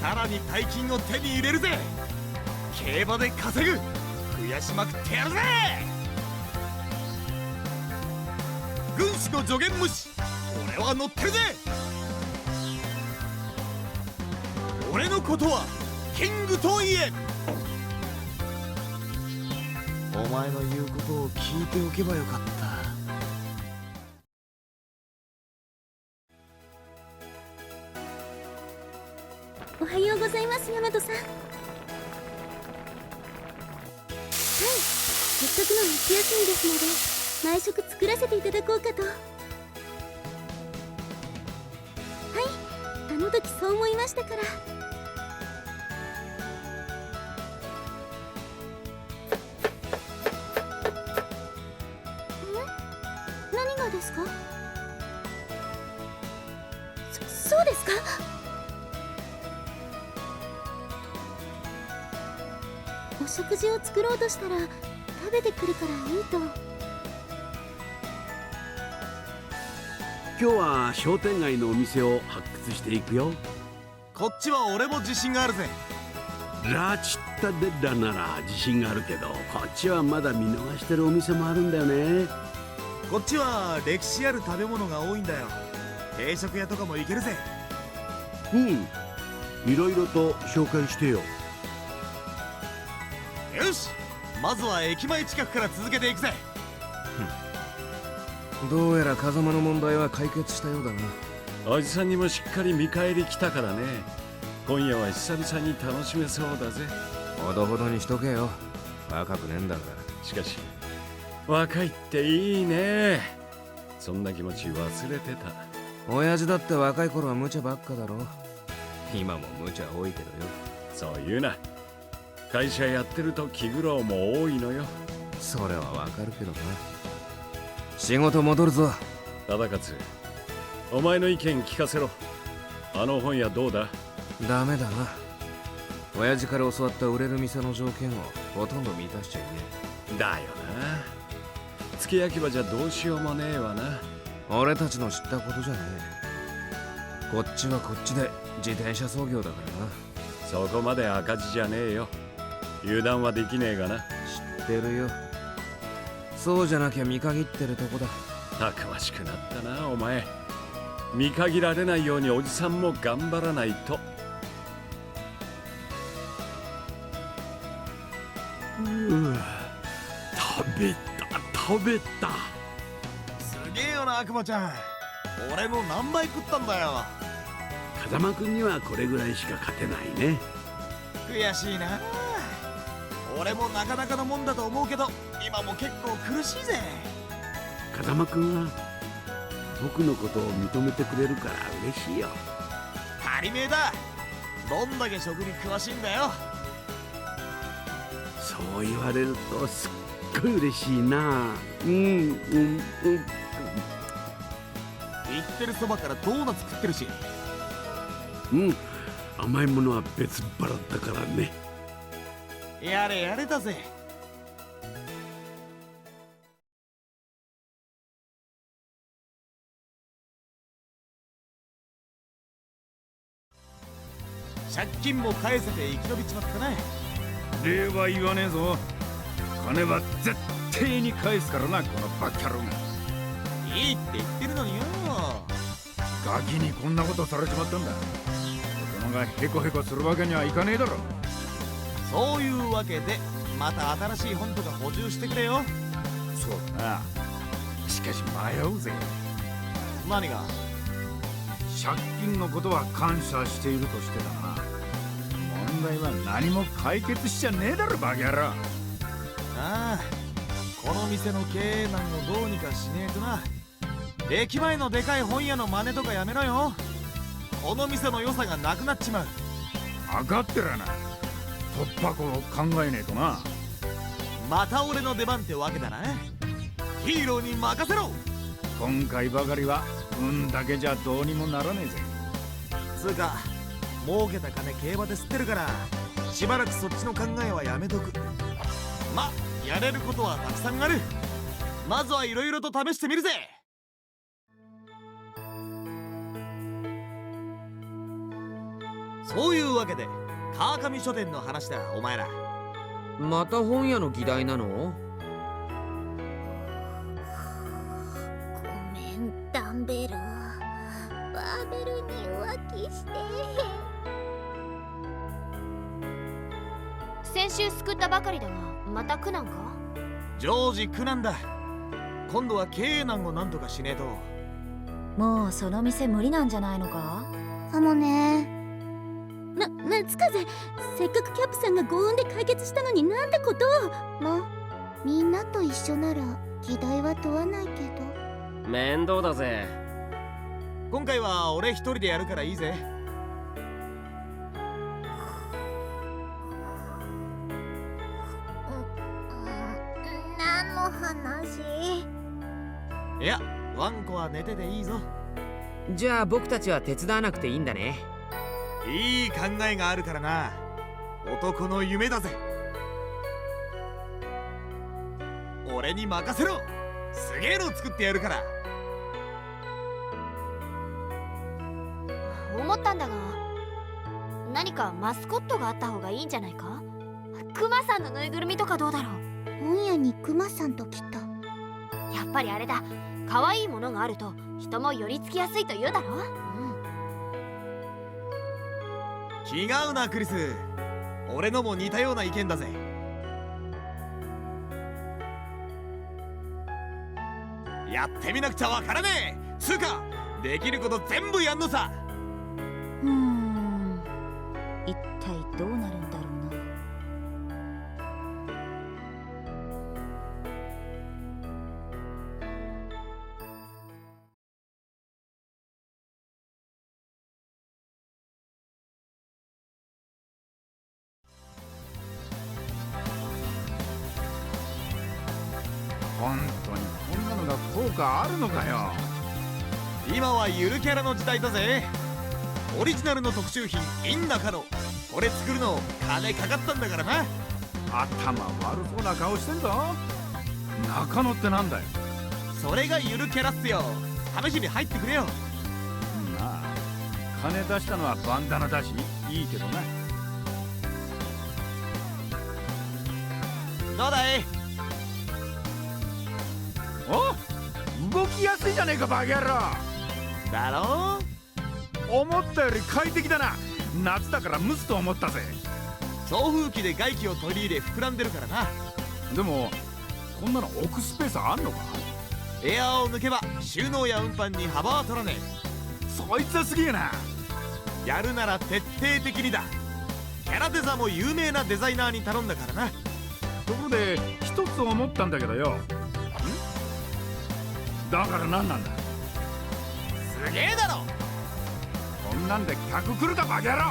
さらに大金を手に入れるぜ。競馬で稼ぐ、増やしまくってやるぜ。軍師の助言無視、俺は乗ってるぜ。俺のことはキングと言え。お前の言うことを聞いておけばよかった。おはようございます、ヤマトさん。はい、せっかくの夏休みですので毎食作らせていただこうかと。はい、あの時そう思いましたから。何がですか？そうですか？お食事を作ろうとしたら食べてくるからいいと。今日は商店街のお店を発掘していくよ。こっちは俺も自信があるぜ。ラチッタデッラなら自信があるけど、こっちはまだ見逃してるお店もあるんだよね。こっちは歴史ある食べ物が多いんだよ。定食屋とかも行けるぜ。いろいろと紹介してよ。よし、まずは駅前近くから続けていくぜ。どうやら風間の問題は解決したようだな。おじさんにもしっかり見返り来たからね。今夜は久々に楽しめそうだぜ。ほどほどにしとけよ、若くねえんだかしかし若いっていいね。そんな気持ち忘れてた。ら。親父だって若い頃は無茶ばっかだろ。今も無茶多いけどよ。そう言うな。会社やってると気苦労も多いのよ。それはわかるけどな。仕事戻るぞ。忠勝、お前の意見聞かせろ。あの本屋どうだ？ダメだな。親父から教わった売れる店の条件をほとんど満たしちゃいねだよな。付け焼き場じゃどうしようもねえわな。え。俺たちの知ったことじゃねえ。こっちはこっちで自転車操業だからな。そこまで赤字じゃねえよ。油断はできねえがな。知ってるよ。そうじゃなきゃ見限ってるとこだ。たくましくなったな、お前。見限られないようにおじさんも頑張らないと。食べた。すげえよな、悪魔ちゃん。俺の何倍食ったんだよ。風間君にはこれぐらいしか勝てないね。悔しいな。俺もなかなかのもんだと思うけど、今も結構苦しいぜ。風間君は僕のことを認めてくれるから嬉しいよ。足りねえだ。どんだけ食に詳しいんだよ。そう言われるとすっごい嬉しいな。言ってるそばからドーナツ食ってるし。甘いものは別腹だからね。やれやれだぜ。借金も返せて生き延びちまったな。礼は言わねえぞ。金は絶対に返すからな、このバカ野郎が。いいって言ってるのによ。ガキにこんなことされちまったんだ。大人がヘコヘコするわけにはいかねえだろ。そういうわけでまた新しい本とか補充してくれよ。そうだな。しかし迷うぜ。何が？借金のことは感謝しているとしてだな。問題は何も解決しちゃねえだろ、バカ野郎。ああ、この店の経営難をどうにかしねえとな。駅前のでかい本屋の真似とかやめろよ。この店の良さがなくなっちまう。分かってらな。突破口を考えねえとな。また俺の出番ってわけだな。ヒーローに任せろ。今回ばかりは運だけじゃどうにもならねえぜ。つうか、儲けた金競馬で吸ってるから、しばらくそっちの考えはやめとく。ま、やれることはたくさんある。まずはいろいろと試してみるぜ。そういうわけで川上書店の話だ。お前らまた本屋の議題なの？ごめんダンベル、バーベルに浮気して。先週救ったばかりだが、また苦難か？常時苦難だ。今度は経営難をなんとかしねえと。もうその店無理なんじゃないのか？かもね。夏風、せっかくキャップさんが強運で解決したのになんてことを。みんなと一緒なら議題は問わないけど。面倒だぜ。今回は俺一人でやるからいいぜ。何の話？いや、ワンコは寝てていいぞ。じゃあ僕たちは手伝わなくていいんだね。いい考えがあるからな。男の夢だぜ。俺に任せろ。すげえの作ってやるから。思ったんだが、何かマスコットがあった方がいいんじゃないか？クマさんのぬいぐるみとかどうだろう？本屋にクマさんと来た。やっぱりあれだ。可愛いものがあると人も寄りつきやすいと言うだろう。気が合うなクリス。俺のも似たような意見だぜ。やってみなくちゃわからねえ。つうかできること全部やんのさ。一体どうなるんだろうな。本当にこんなのが効果あるのかよ。今はゆるキャラの時代だぜ。オリジナルの特注品インナカのこれ作るの金かかったんだからな。頭悪そうな顔してんぞ。中野ってなんだよ。それがゆるキャラっすよ。試しに入ってくれよ。まあ金出したのはバンダナだしいいけどな。どうだい？お、動きやすいじゃねえかバカ野郎。だろう？思ったより快適だな。夏だから蒸すと思ったぜ。送風機で外気を取り入れ膨らんでるからな。でもこんなの置くスペースあんのか？エアーを抜けば収納や運搬に幅は取らねえ。そいつはすげえな。やるなら徹底的にだ。キャラデザも有名なデザイナーに頼んだからな。ところで一つ思ったんだけどよ。だから何なんだ。すげえだろ。こんなんで客来るかバカ野郎。